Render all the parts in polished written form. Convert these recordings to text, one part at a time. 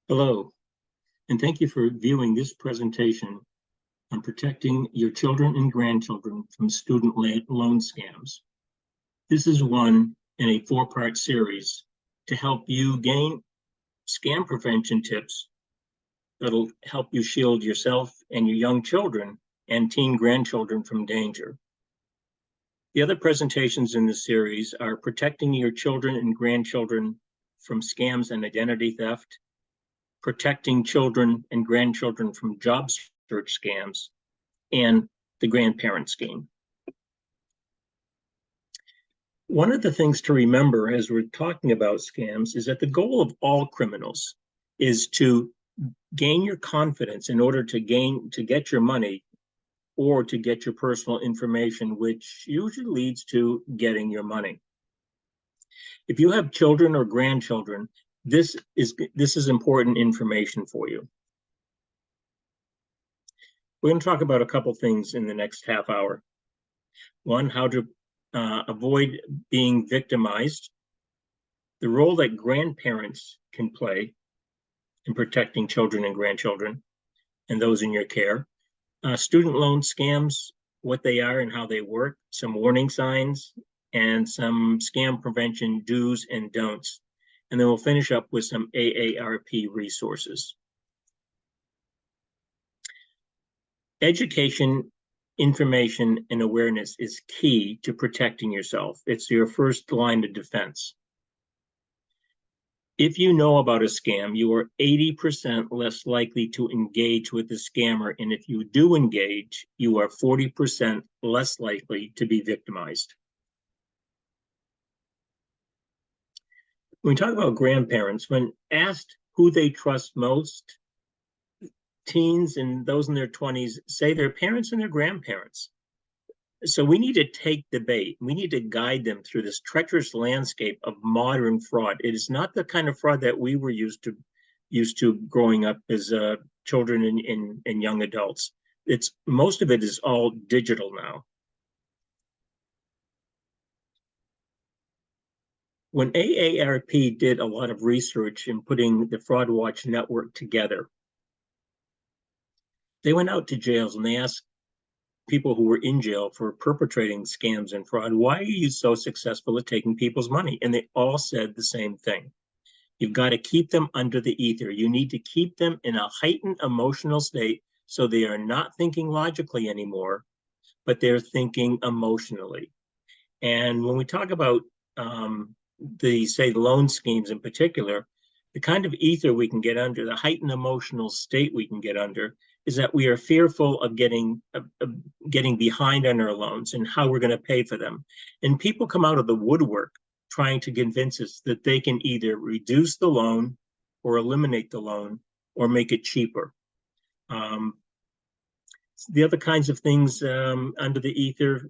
Hello, and thank you for viewing this presentation on protecting your children and grandchildren from student loan scams. This is one in a four-part series to help you gain scam prevention tips that'll help you shield yourself and your young children and teen grandchildren from danger. The other presentations in this series are protecting your children and grandchildren from scams and identity theft, protecting children and grandchildren from job search scams, and the grandparent scheme. One of the things to remember as we're talking about scams is that the goal of all criminals is to gain your confidence in order to get your money or to get your personal information, which usually leads to getting your money. If you have children or grandchildren, this is important information for you. We're going to talk about a couple things in the next half hour. One, how to avoid being victimized, the role that grandparents can play in protecting children and grandchildren and those in your care, student loan scams, what they are and how they work, some warning signs, and some scam prevention do's and don'ts. And then we'll finish up with some AARP resources. Education, information, and awareness is key to protecting yourself. It's your first line of defense. If you know about a scam, you are 80% less likely to engage with the scammer. And if you do engage, you are 40% less likely to be victimized. When we talk about grandparents, when asked who they trust most, teens and those in their 20s say their parents and their grandparents. So we need to take the bait. We need to guide them through this treacherous landscape of modern fraud. It is not the kind of fraud that we were used to growing up as children and young adults. Most of it is all digital now. When AARP did a lot of research in putting the Fraud Watch network together, they went out to jails and they asked people who were in jail for perpetrating scams and fraud, why are you so successful at taking people's money? And they all said the same thing. You've got to keep them under the ether. You need to keep them in a heightened emotional state so they are not thinking logically anymore, but they're thinking emotionally. And when we talk about the loan schemes in particular, the kind of ether we can get under, the heightened emotional state we can get under, is that we are fearful of getting behind on our loans and how we're going to pay for them. And people come out of the woodwork trying to convince us that they can either reduce the loan or eliminate the loan or make it cheaper. The other kinds of things under the ether,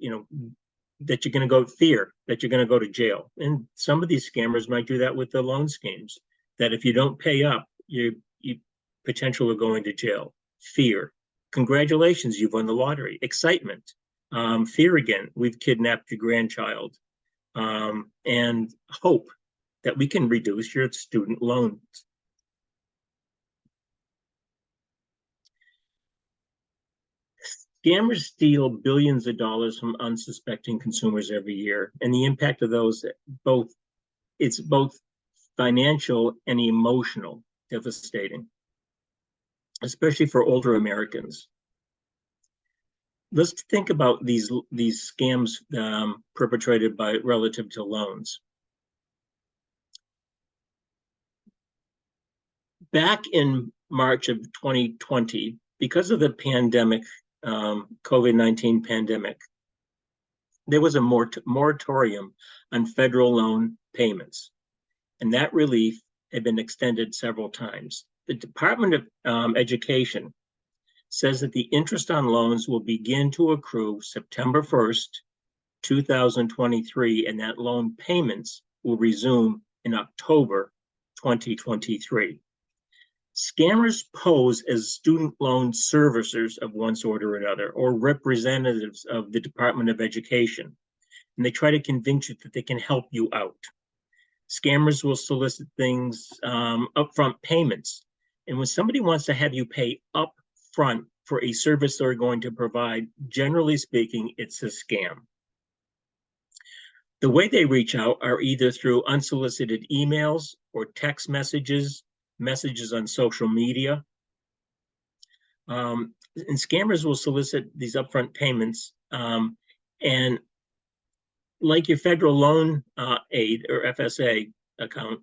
that you're going to that you're going to go to jail. And some of these scammers might do that with the loan schemes, that if you don't pay up, you potentially are going to jail. Fear. Congratulations, you've won the lottery. Excitement. Fear again, we've kidnapped your grandchild. And hope that we can reduce your student loans. Scammers steal billions of dollars from unsuspecting consumers every year, and the impact of those it's both financial and emotional, devastating, especially for older Americans. Let's think about these scams perpetrated relative to loans. Back in March of 2020, because of the pandemic, COVID-19 pandemic, there was a moratorium on federal loan payments, and that relief had been extended several times. The Department of Education says that the interest on loans will begin to accrue September 1st, 2023, and that loan payments will resume in October 2023. Scammers pose as student loan servicers of one sort or another, or representatives of the Department of Education, and they try to convince you that they can help you out. Scammers will solicit things, upfront payments, And when somebody wants to have you pay up front for a service they're going to provide, generally speaking, it's a scam. The way they reach out are either through unsolicited emails or text messages, messages on social media. And scammers will solicit these upfront payments. And like your federal loan aid or FSA account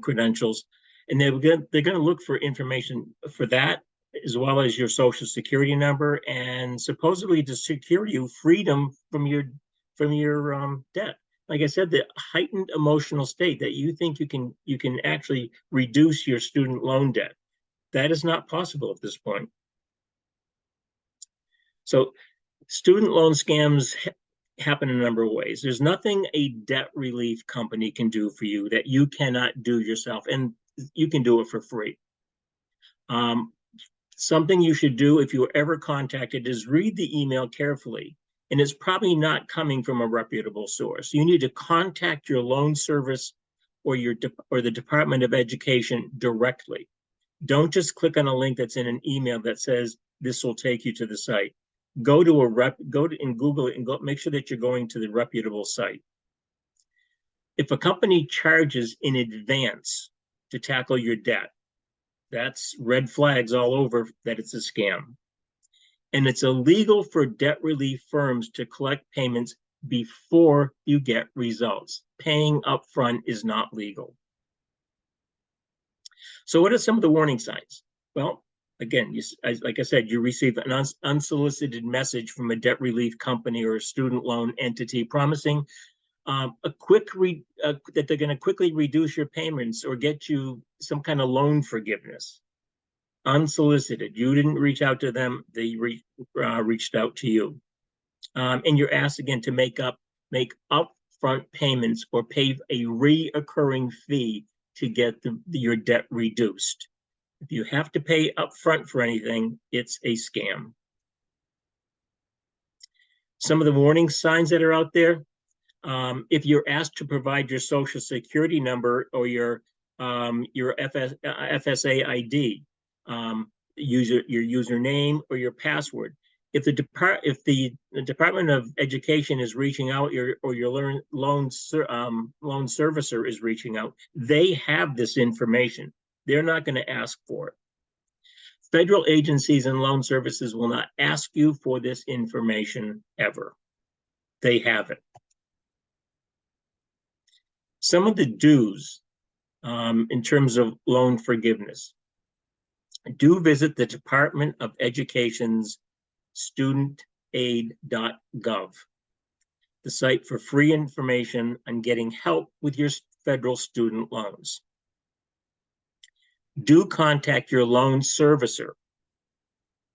credentials, and they're going to look for information for that, as well as your social security number, and supposedly to secure you freedom from your debt. Like I said, the heightened emotional state that you think you can actually reduce your student loan debt. That is not possible at this point. So student loan scams happen in a number of ways. There's nothing a debt relief company can do for you that you cannot do yourself, and you can do it for free. Something you should do if you're ever contacted is read the email carefully, and it's probably not coming from a reputable source. You need to contact your loan service or the Department of Education directly. Don't just click on a link that's in an email that says this will take you to the site. Go to and Google it and make sure that you're going to the reputable site. If a company charges in advance to tackle your debt, that's red flags all over that it's a scam. And it's illegal for debt relief firms to collect payments before you get results. Paying upfront is not legal. So what are some of the warning signs? Well, again, like I said, you receive an unsolicited message from a debt relief company or a student loan entity promising that they're going to quickly reduce your payments or get you some kind of loan forgiveness. Unsolicited. You didn't reach out to them. They reached out to you. And you're asked again to make upfront payments or pay a reoccurring fee to get your debt reduced. If you have to pay upfront for anything, it's a scam. Some of the warning signs that are out there, if you're asked to provide your social security number or your FSA ID, your username or your password. If the Department of Education is reaching out, or your loan servicer is reaching out, they have this information. They're not going to ask for it. Federal agencies and loan services will not ask you for this information ever. They have it. Some of the do's in terms of loan forgiveness. Do visit the Department of Education's studentaid.gov, the site for free information on getting help with your federal student loans. Do contact your loan servicer.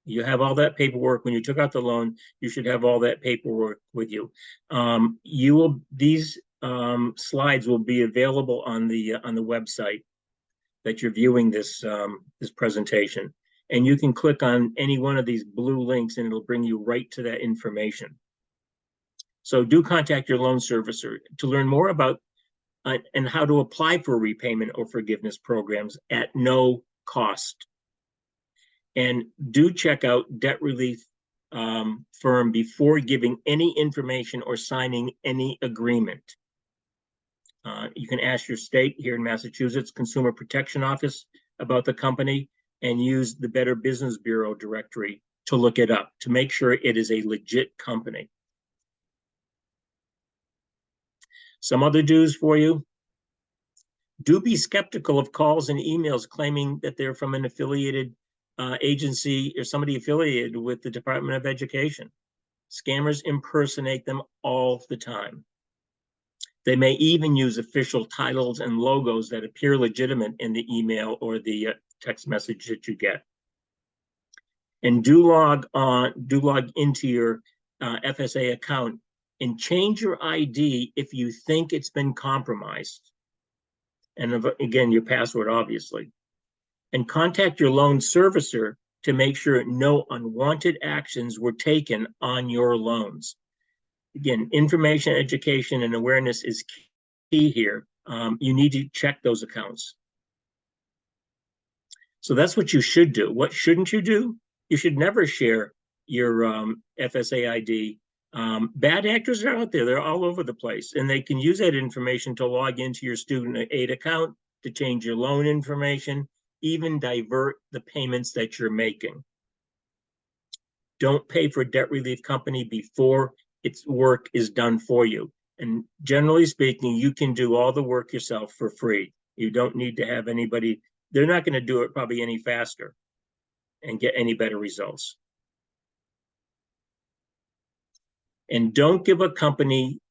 You have all that paperwork. When you took out the loan, you should have all that paperwork with you. These slides will be available on the website that you're viewing this presentation. And you can click on any one of these blue links and it'll bring you right to that information. So do contact your loan servicer to learn more about and how to apply for repayment or forgiveness programs at no cost. And do check out debt relief firm before giving any information or signing any agreement. You can ask your state here in Massachusetts Consumer Protection Office about the company and use the Better Business Bureau directory to look it up to make sure it is a legit company. Some other do's for you. Do be skeptical of calls and emails claiming that they're from an affiliated agency or somebody affiliated with the Department of Education. Scammers impersonate them all the time. They may even use official titles and logos that appear legitimate in the email or the text message that you get. And do log into your FSA account and change your ID if you think it's been compromised. And again, your password, obviously. And contact your loan servicer to make sure no unwanted actions were taken on your loans. Again, information, education, and awareness is key here. You need to check those accounts. So that's what you should do. What shouldn't you do? You should never share your FSA ID. Bad actors are out there. They're all over the place, and they can use that information to log into your student aid account, to change your loan information, even divert the payments that you're making. Don't pay for a debt relief company before its work is done for you. And generally speaking, you can do all the work yourself for free. You don't need to have anybody. They're not going to do it probably any faster and get any better results. And don't give a company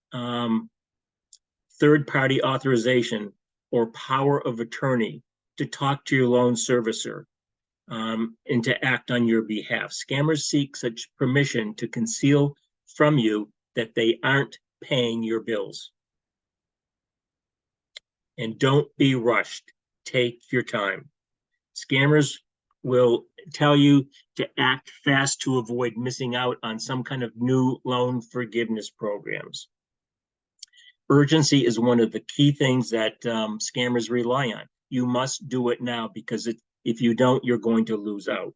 third-party authorization or power of attorney to talk to your loan servicer and to act on your behalf. Scammers seek such permission to conceal from you that they aren't paying your bills. And don't be rushed. Take your time. Scammers will tell you to act fast to avoid missing out on some kind of new loan forgiveness programs. Urgency is one of the key things that scammers rely on. You must do it now, because if you don't, you're going to lose out.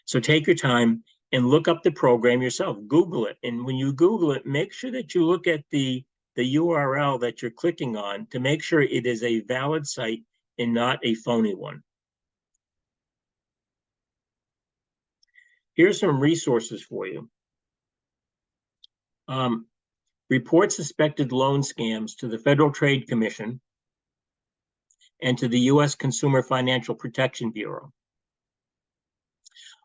So take your time and look up the program yourself. Google it. And when you Google it, make sure that you look at the URL that you're clicking on to make sure it is a valid site and not a phony one. Here's some resources for you. Report suspected loan scams to the Federal Trade Commission and to the U.S. Consumer Financial Protection Bureau.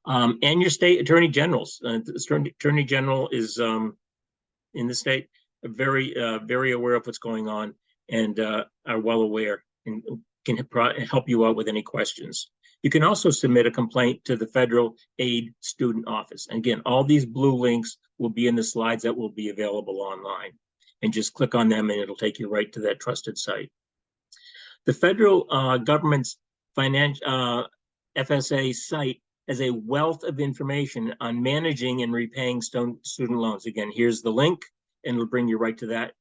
And your state attorney generals. The attorney general is in the state very aware of what's going on and are well aware and can help you out with any questions. You can also submit a complaint to the Federal Aid Student Office. And again, all these blue links will be in the slides that will be available online. And just click on them and it'll take you right to that trusted site. The federal government's FSA site has a wealth of information on managing and repaying student loans. Again, here's the link, and it'll bring you right to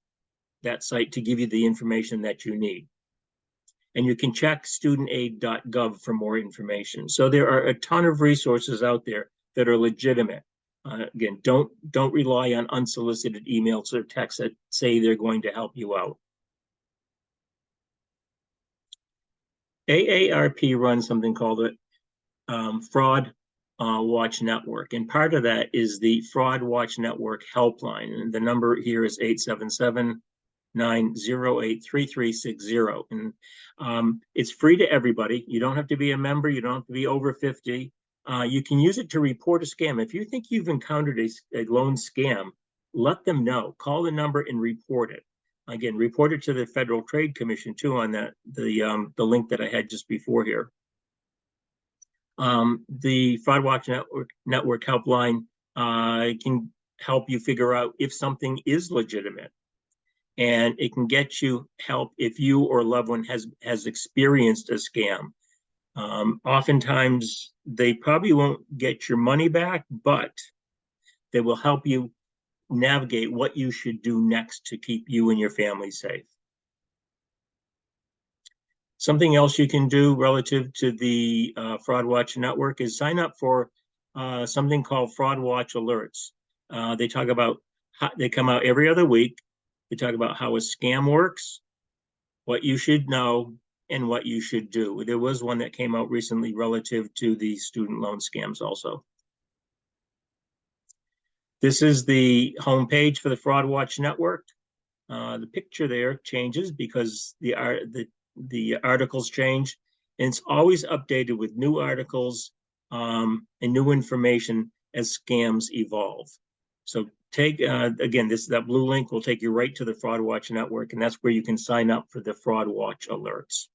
that site to give you the information that you need. And you can check studentaid.gov for more information. So there are a ton of resources out there that are legitimate. Again, don't rely on unsolicited emails or texts that say they're going to help you out. AARP runs something called a Fraud Watch Network, and part of that is the Fraud Watch Network helpline, and the number here is 877-908-3360, and it's free to everybody. You don't have to be a member. You don't have to be over 50. You can use it to report a scam. If you think you've encountered a loan scam, let them know. Call the number and report it. Again, report it to the Federal Trade Commission too on the link that I had just before here. The Fraud Watch Network helpline can help you figure out if something is legitimate, and it can get you help if you or a loved one has experienced a scam. Oftentimes, they probably won't get your money back, but they will help you navigate what you should do next to keep you and your family safe. Something else you can do relative to the Fraud Watch Network is sign up for something called Fraud Watch Alerts. They talk about they come out every other week. They talk about how a scam works, what you should know, and what you should do. There was one that came out recently relative to the student loan scams also. This is the homepage for the Fraud Watch Network. The picture there changes because the articles change, and it's always updated with new articles and new information as scams evolve. So take, again, that blue link will take you right to the Fraud Watch Network, and that's where you can sign up for the Fraud Watch alerts.